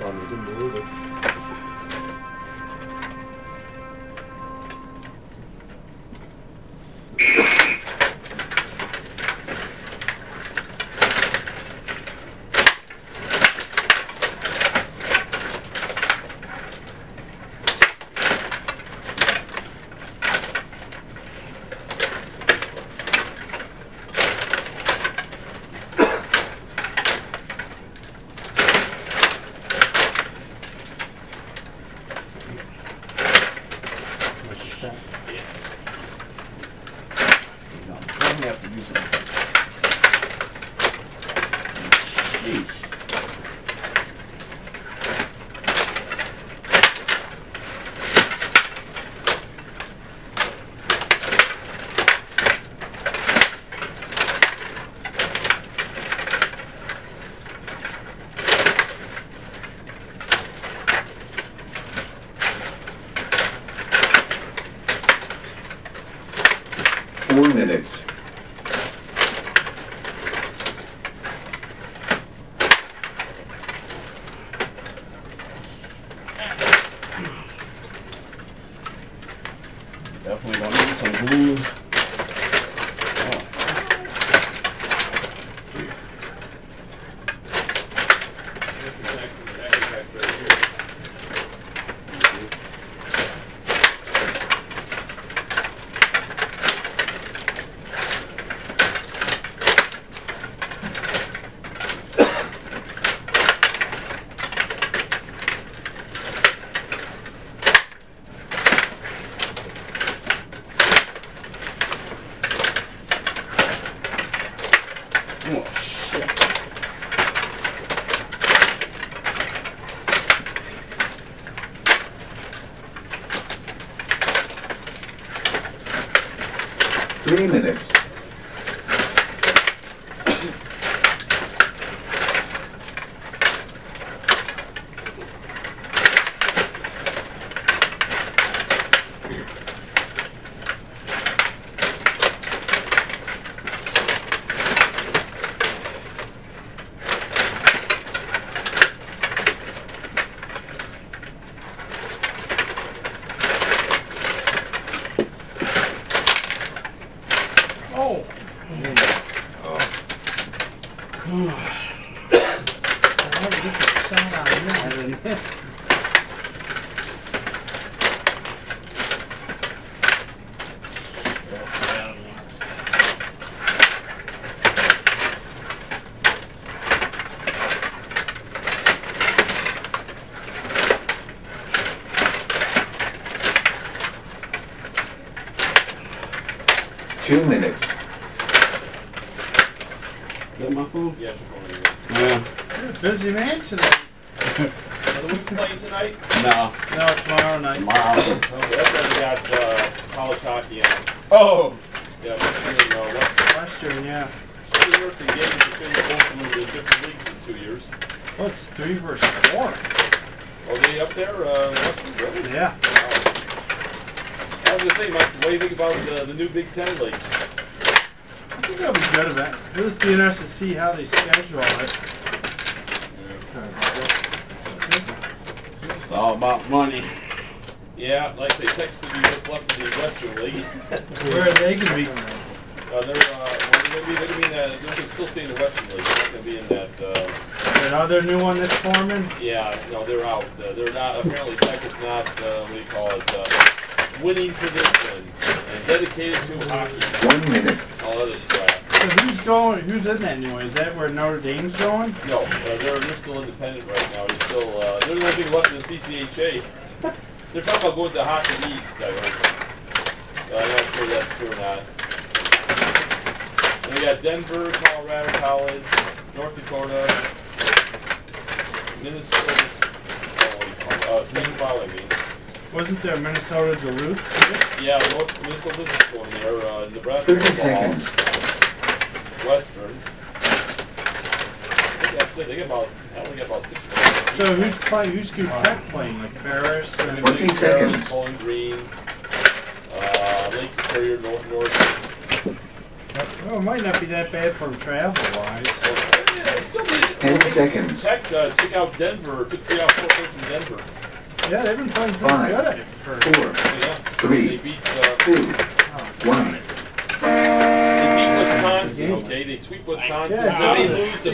on me, didn't believe it. Have to use it. Sheesh. Four minutes. Definitely gonna need some glue. Oh, shit. Three minutes. Oh! How did you get the sound out of that, didn't it? 2 minutes. Is that my phone? Yeah, she's Yeah. You're a busy man today. Are the Wings playing tonight? No. No, tomorrow night. Tomorrow. Okay, that's why we got college hockey on. Oh! Yeah, we're doing Western, yeah. Crusaders and games have been both moved in different leagues in 2 years. Oh, it's 3 versus 4. Are they up there, Western, really? Yeah. Wow. I was going to say, Mike, what do you think about the new Big Ten league? I think that'll be good of it. It'll just be interesting to see how they schedule it. Sorry about that. It's all about money. Yeah, like they texted me what's left of the Western League. Where are they going to be? They're going to be in that, they're still staying in the Western League. They're not going to be in that, Another new one that's forming? yeah, no, they're out. They're not, apparently Tech is not, what do you call it, winning tradition and dedicated to hockey. 1 minute. All other crap. So who's in that new one? Is that where Notre Dame's going? No, they're still independent right now. They're still, they're the only thing left in the CCHA. They're talking about going to Hockey East, I heard. I'm not sure that's true or not. And we got Denver, Colorado College, North Dakota, Minnesota, St. Paul, I mean. Wasn't there Minnesota Duluth? Yeah, Minnesota's going there, Nebraska 30 seconds. Western. I think that's it. I only got about 6 minutes. So who's playing? Who's Tech playing? Like Ferris and 20 seconds. Bowling Green, Lake Superior, North. Oh, it might not be that bad for them travel-wise. Yeah, they still did it. 10 seconds. Tech took out Denver, took 3 out 4 points from Denver. Yeah, they've been playing pretty 5, good, I've heard. 4, Yeah. 3, They beat, 2, Oh, 1. they beat Wisconsin, okay? They sweep Wisconsin, Yeah, then they yeah. lose to